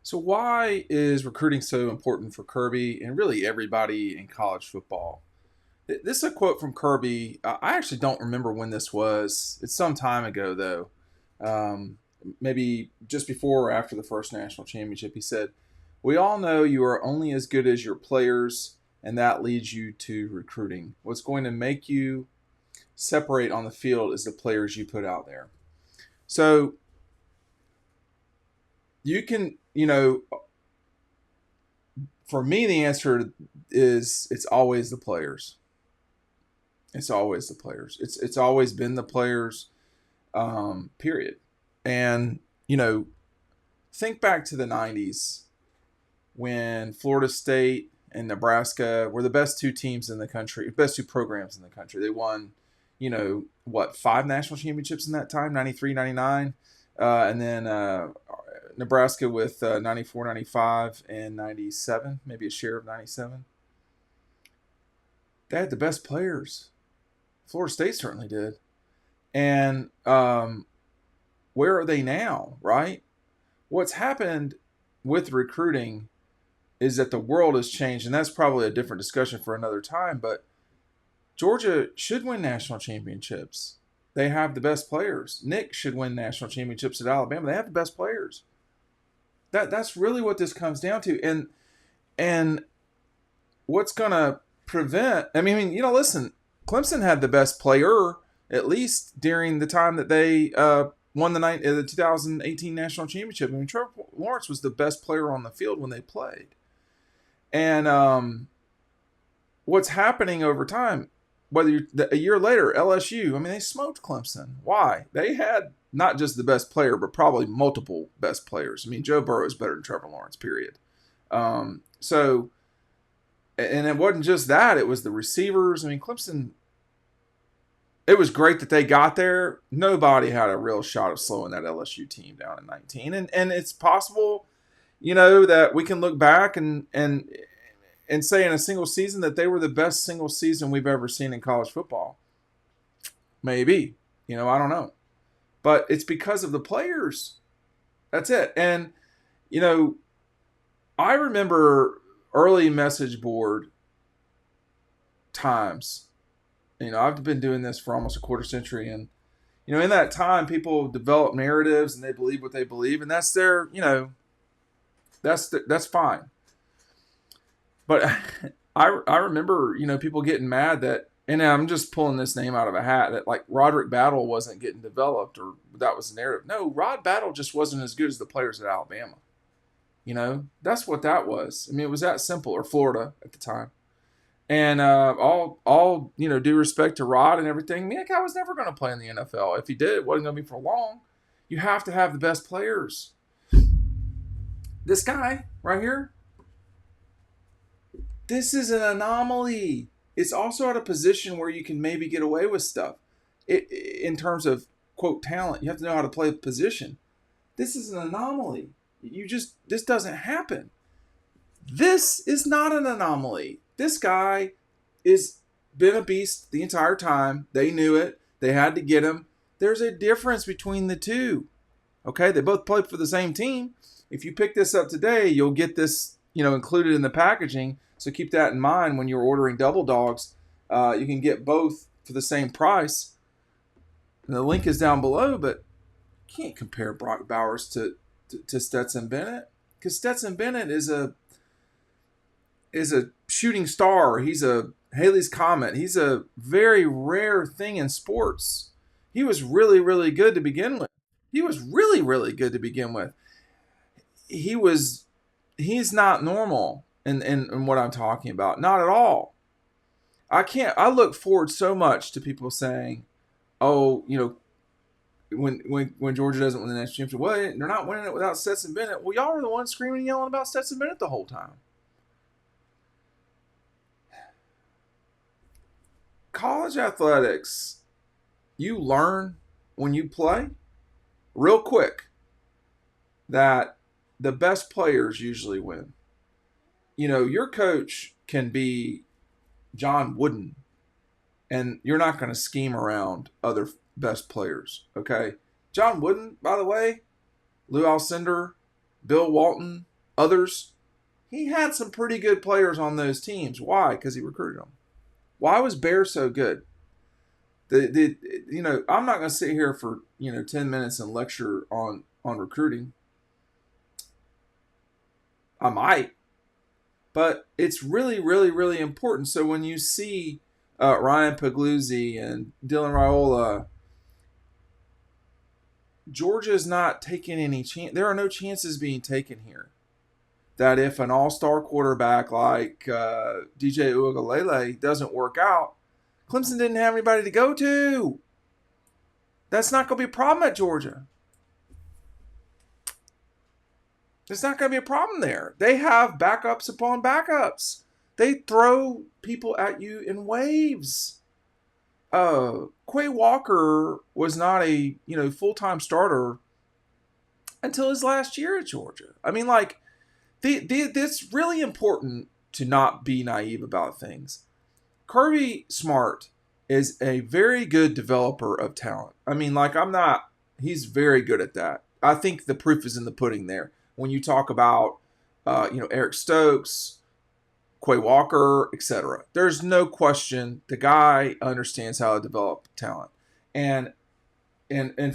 So, why is recruiting so important for Kirby and really everybody in college football? This is a quote from Kirby. I actually don't remember when this was. It's some time ago, though. Um, Maybe just before or after the first national championship. He said, "We all know you are only as good as your players, and that leads you to recruiting. What's going to make you separate on the field is the players you put out there." So, you can, for me, the answer is it's always the players. It's always the players. It's always been the players. Period. And think back to the '90s when Florida State and Nebraska were the best two teams in the country, best two programs in the country. They won, what, five national championships in that time, 93, 99, and then Nebraska with 94, 95, and 97, maybe a share of 97. They had the best players. Florida State certainly did. And where are they now, right? What's happened with recruiting is that the world has changed, and that's probably a different discussion for another time, but Georgia should win national championships. They have the best players. Nick should win national championships at Alabama. They have the best players. That's really what this comes down to. And what's going to prevent, listen, Clemson had the best player at least during the time that they won the 2018 national championship. Trevor Lawrence was the best player on the field when they played. And what's happening over time, a year later, LSU, they smoked Clemson. Why? They had not just the best player, but probably multiple best players. Joe Burrow is better than Trevor Lawrence, period. So, and it wasn't just that. It was the receivers. Clemson, it was great that they got there. Nobody had a real shot of slowing that LSU team down in 19. And it's possible, that we can look back and say in a single season that they were the best single season we've ever seen in college football. Maybe. I don't know. But it's because of the players. That's it. And, I remember early message board times. I've been doing this for almost a quarter century, and in that time, people develop narratives and they believe what they believe, and that's their, that's fine. But I remember, people getting mad that, and I'm just pulling this name out of a hat, that like Roderick Battle wasn't getting developed, or that was the narrative. No, Rod Battle just wasn't as good as the players at Alabama. That's what that was. It was that simple, or Florida at the time. And all due respect to Rod and everything, that guy was never going to play in the NFL. If he did, it wasn't going to be for long. You have to have the best players. This guy right here, this is an anomaly. It's also at a position where you can maybe get away with stuff. In terms of, quote, talent, you have to know how to play the position. This is an anomaly. This doesn't happen. This is not an anomaly. This guy has been a beast the entire time. They knew it. They had to get him. There's a difference between the two. Okay, they both played for the same team. If you pick this up today, you'll get this, included in the packaging. So keep that in mind when you're ordering double dogs. You can get both for the same price. And the link is down below, but you can't compare Brock Bowers to Stetson Bennett, because Stetson Bennett is a shooting star. He's a Haley's Comet. He's a very rare thing in sports. He was really, really good to begin with. He's not normal in what I'm talking about. Not at all. I look forward so much to people saying, oh, when Georgia doesn't win the national championship, well, they're not winning it without Stetson Bennett. Well, y'all were the ones screaming and yelling about Stetson Bennett the whole time. College athletics, you learn when you play real quick that the best players usually win. Your coach can be John Wooden, and you're not going to scheme around other best players, okay? John Wooden, by the way, Lou Alcindor, Bill Walton, Others, he had some pretty good players on those teams. Why? Because he recruited them. Why was Bear so good? I'm not going to sit here for 10 minutes and lecture on recruiting. I might, but it's really, really, really important. So when you see Ryan Puglisi and Dylan Raiola, Georgia's not taking any chance. There are no chances being taken here. That if an all-star quarterback like DJ Uiagalelei doesn't work out, Clemson didn't have anybody to go to. That's not going to be a problem at Georgia. There's not going to be a problem there. They have backups upon backups. They throw people at you in waves. Quay Walker was not a full-time starter until his last year at Georgia. I mean, like, it's really important to not be naive about things. Kirby Smart is a very good developer of talent. I mean, like, he's very good at that. I think the proof is in the pudding there. When you talk about, Eric Stokes, Quay Walker, etc. There's no question the guy understands how to develop talent. And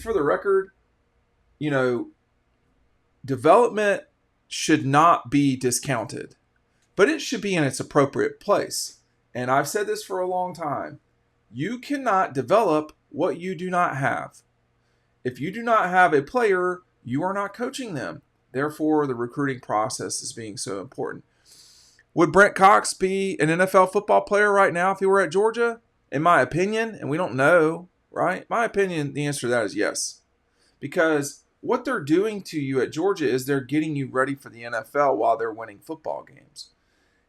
for the record, development should not be discounted, but it should be in its appropriate place. And I've said this for a long time. You cannot develop what you do not have. If you do not have a player, you are not coaching them. Therefore, the recruiting process is being so important. Would Brent Cox be an NFL football player right now if he were at Georgia? In my opinion, and we don't know, right? My opinion, the answer to that is yes. Because what they're doing to you at Georgia is they're getting you ready for the NFL while they're winning football games.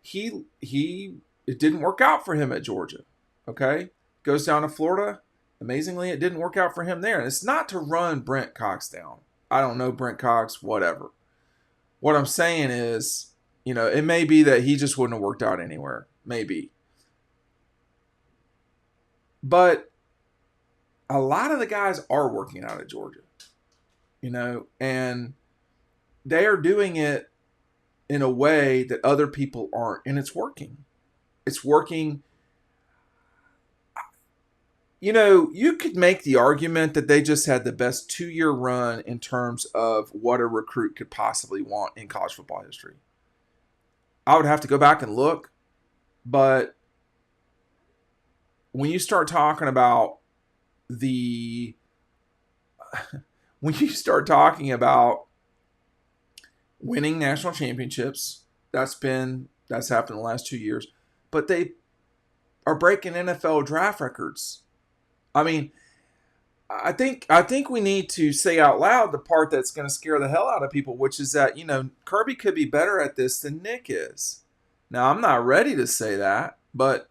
It didn't work out for him at Georgia, okay? Goes down to Florida. Amazingly, it didn't work out for him there. And it's not to run Brent Cox down. I don't know Brent Cox, whatever. What I'm saying is, it may be that he just wouldn't have worked out anywhere. Maybe. But a lot of the guys are working out at Georgia. And they are doing it in a way that other people aren't. And it's working. It's working. You could make the argument that they just had the best 2-year run in terms of what a recruit could possibly want in college football history. I would have to go back and look, but when you start talking about winning national championships, that's happened in the last 2 years, but they are breaking NFL draft records. I mean, I think we need to say out loud the part that's going to scare the hell out of people, which is that, Kirby could be better at this than Nick is. Now, I'm not ready to say that, but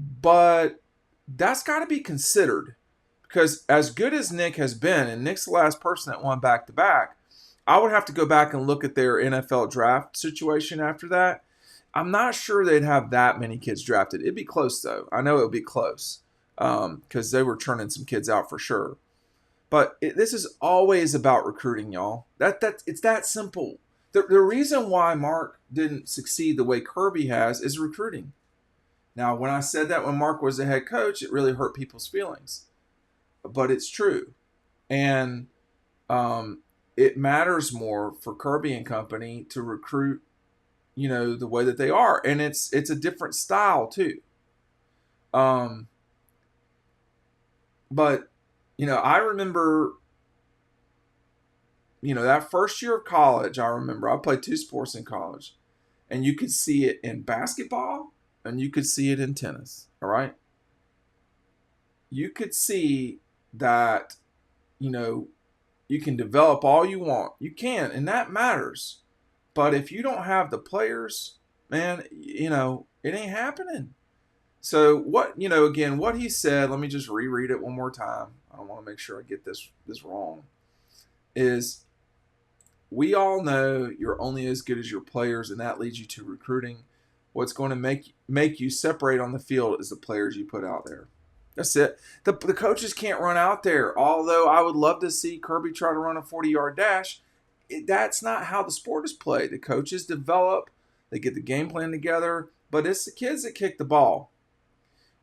that's got to be considered, because as good as Nick has been, and Nick's the last person that won back-to-back, I would have to go back and look at their NFL draft situation after that. I'm not sure they'd have that many kids drafted. It'd be close, though. I know it would be close because they were churning some kids out for sure. But this is always about recruiting, y'all. It's that simple. The reason why Mark didn't succeed the way Kirby has is recruiting. Now, when I said that when Mark was the head coach, it really hurt people's feelings. But it's true. And it matters more for Kirby and company to recruit the way that they are. And it's a different style too. But, I remember, that first year of college, I played 2 sports in college, and you could see it in basketball and you could see it in tennis. All right. You could see that, you can develop all you want. You can, and that matters. But if you don't have the players, man, it ain't happening. So what he said, let me just reread it one more time. I don't want to make sure I get this wrong. Is we all know you're only as good as your players, and that leads you to recruiting. What's going to make you separate on the field is the players you put out there. That's it. The coaches can't run out there. Although I would love to see Kirby try to run a 40-yard dash, That's not how the sport is played. The coaches develop, they get the game plan together, but it's the kids that kick the ball.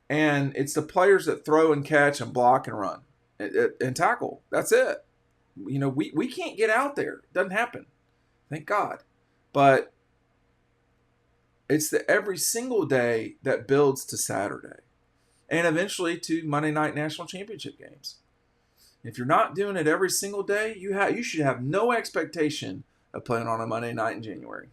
And it's the players that throw and catch and block and run and tackle. That's it. We can't get out there. It doesn't happen. Thank God. But it's the every single day that builds to Saturday and eventually to Monday night national championship games. If you're not doing it every single day, you should have no expectation of playing on a Monday night in January.